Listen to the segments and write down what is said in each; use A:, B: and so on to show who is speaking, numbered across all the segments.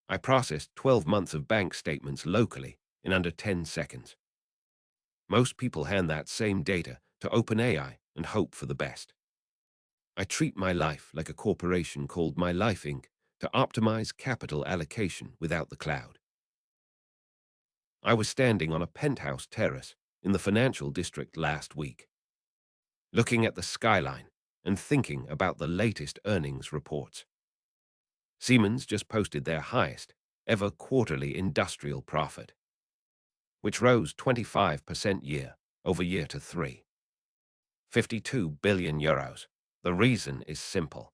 A: I processed 12 months of bank statements locally in under 10 seconds. Most people hand that same data to OpenAI and hope for the best. I treat my life like a corporation called My Life Inc. to optimize capital allocation without the cloud. I was standing on a penthouse terrace in the financial district last week, looking at the skyline and thinking about the latest earnings reports. Siemens just posted their highest ever quarterly industrial profit, which rose 25% year over year to 352 billion euros. The reason is simple.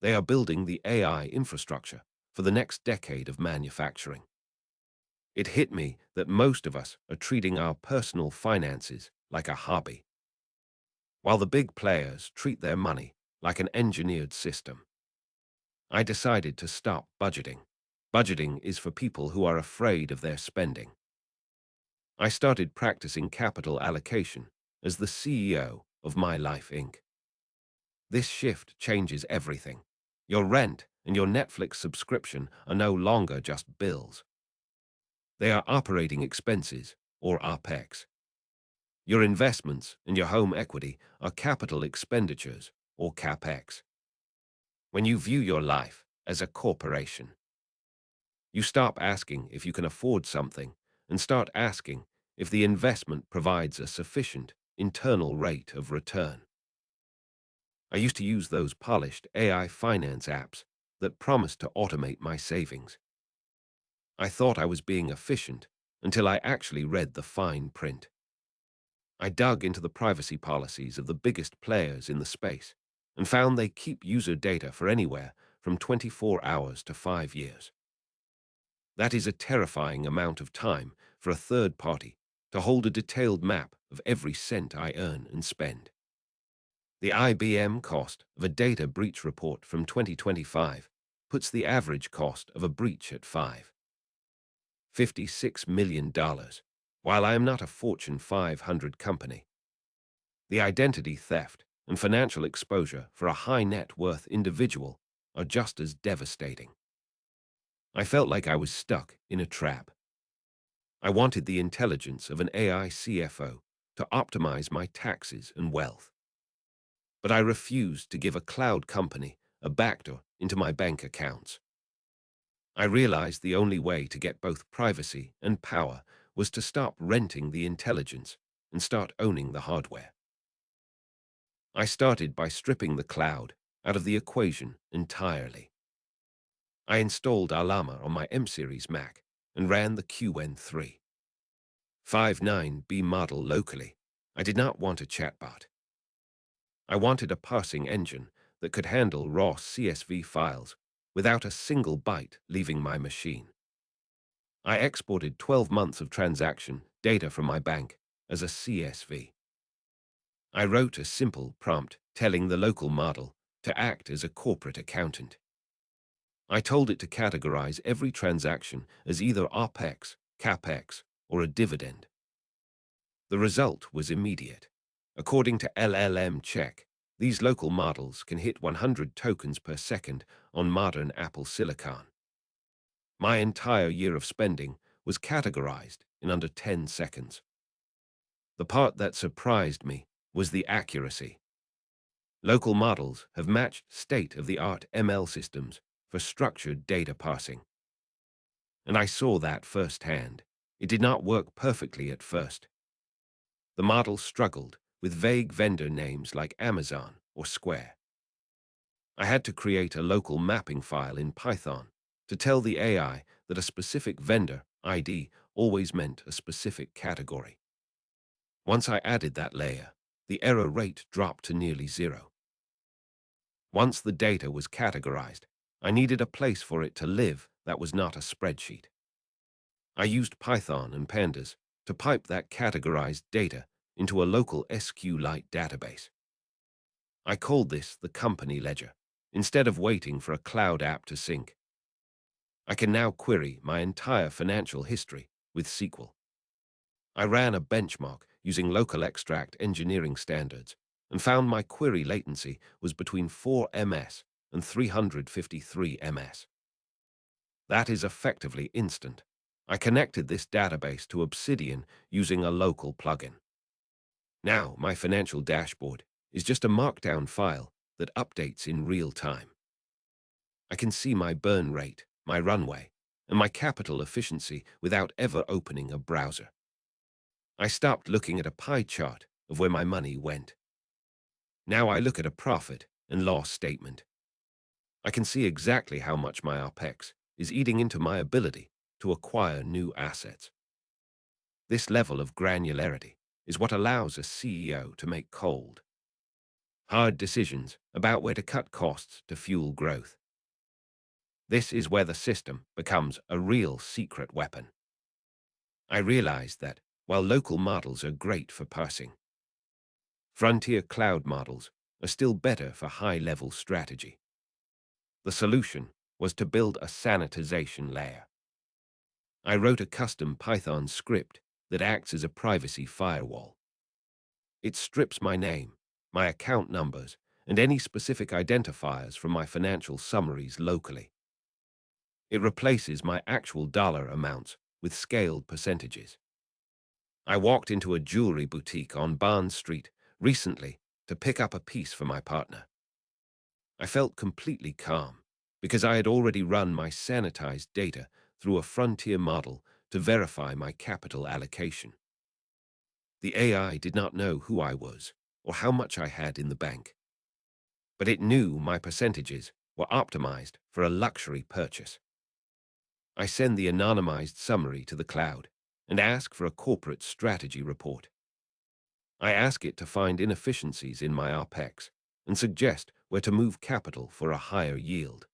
A: They are building the AI infrastructure for the next decade of manufacturing. It hit me that most of us are treating our personal finances like a hobby, while the big players treat their money like an engineered system. I decided to stop budgeting. Budgeting is for people who are afraid of their spending. I started practicing capital allocation as the CEO of My Life Inc. This shift changes everything. Your rent and your Netflix subscription are no longer just bills. They are operating expenses, or OPEX. Your investments and your home equity are capital expenditures, or CapEx. When you view your life as a corporation, you stop asking if you can afford something and start asking if the investment provides a sufficient internal rate of return. I used to use those polished AI finance apps that promised to automate my savings. I thought I was being efficient until I actually read the fine print. I dug into the privacy policies of the biggest players in the space and found they keep user data for anywhere from 24 hours to 5 years. That is a terrifying amount of time for a third party to hold a detailed map of every cent I earn and spend. The IBM cost of a data breach report from 2025 puts the average cost of a breach at $56 million, while I am not a Fortune 500 company. The identity theft and financial exposure for a high net worth individual are just as devastating. I felt like I was stuck in a trap. I wanted the intelligence of an AI CFO to optimize my taxes and wealth. But I refused to give a cloud company a backdoor into my bank accounts. I realized the only way to get both privacy and power was to stop renting the intelligence and start owning the hardware. I started by stripping the cloud out of the equation entirely. I installed Alama on my M-Series Mac and ran the QN359B model locally. I did not want a chatbot. I wanted a parsing engine that could handle raw CSV files without a single byte leaving my machine. I exported 12 months of transaction data from my bank as a CSV. I wrote a simple prompt telling the local model to act as a corporate accountant. I told it to categorize every transaction as either OPEX, CapEx, or a dividend. The result was immediate. According to LLM check, these local models can hit 100 tokens per second on modern Apple silicon. My entire year of spending was categorized in under 10 seconds. The part that surprised me was the accuracy. Local models have matched state-of-the-art ML systems for structured data parsing. And I saw that firsthand. It did not work perfectly at first. The model struggled with vague vendor names like Amazon or Square. I had to create a local mapping file in Python to tell the AI that a specific vendor ID always meant a specific category. Once I added that layer, the error rate dropped to nearly zero. Once the data was categorized, I needed a place for it to live that was not a spreadsheet. I used Python and pandas to pipe that categorized data into a local SQLite database. I called this the company ledger, instead of waiting for a cloud app to sync. I can now query my entire financial history with SQL. I ran a benchmark using local extract engineering standards and found my query latency was between 4 ms and 353 ms. That is effectively instant. I connected this database to Obsidian using a local plugin. Now, my financial dashboard is just a markdown file that updates in real time. I can see my burn rate, my runway, and my capital efficiency without ever opening a browser. I stopped looking at a pie chart of where my money went. Now I look at a profit and loss statement. I can see exactly how much my OPEX is eating into my ability to acquire new assets. This level of granularity is what allows a CEO to make cold, hard decisions about where to cut costs to fuel growth. This is where the system becomes a real secret weapon. I realized that while local models are great for parsing, frontier cloud models are still better for high-level strategy. The solution was to build a sanitization layer. I wrote a custom Python script that acts as a privacy firewall. It strips my name, my account numbers, and any specific identifiers from my financial summaries locally. It replaces my actual dollar amounts with scaled percentages. I walked into a jewelry boutique on Barnes Street recently to pick up a piece for my partner. I felt completely calm because I had already run my sanitized data through a frontier model to verify my capital allocation. The AI did not know who I was or how much I had in the bank, but it knew my percentages were optimized for a luxury purchase. I send the anonymized summary to the cloud and ask for a corporate strategy report. I ask it to find inefficiencies in my OPEX and suggest where to move capital for a higher yield.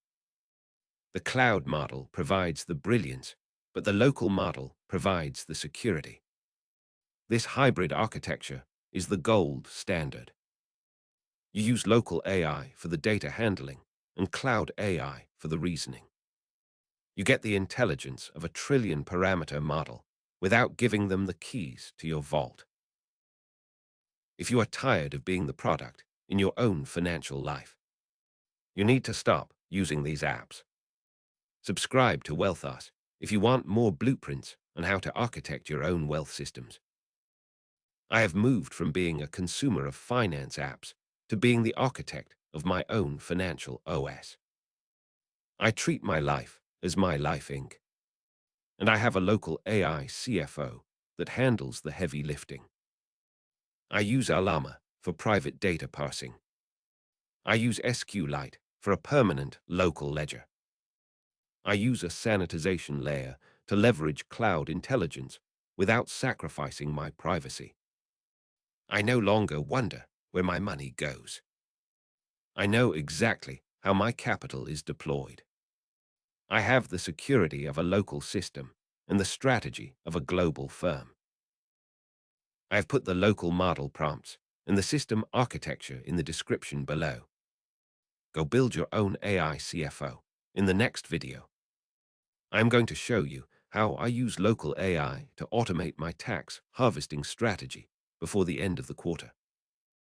A: The cloud model provides the brilliance, but the local model provides the security. This hybrid architecture is the gold standard. You use local AI for the data handling and cloud AI for the reasoning. You get the intelligence of a trillion parameter model without giving them the keys to your vault. If you are tired of being the product in your own financial life, you need to stop using these apps. Subscribe to WealthUs if you want more blueprints on how to architect your own wealth systems. I have moved from being a consumer of finance apps to being the architect of my own financial OS. I treat my life as my life Inc. And I have a local AI CFO that handles the heavy lifting. I use Alama for private data parsing. I use SQLite for a permanent local ledger. I use a sanitization layer to leverage cloud intelligence without sacrificing my privacy. I no longer wonder where my money goes. I know exactly how my capital is deployed. I have the security of a local system and the strategy of a global firm. I have put the local model prompts and the system architecture in the description below. Go build your own AI CFO in the next video. I'm going to show you how I use local AI to automate my tax harvesting strategy before the end of the quarter.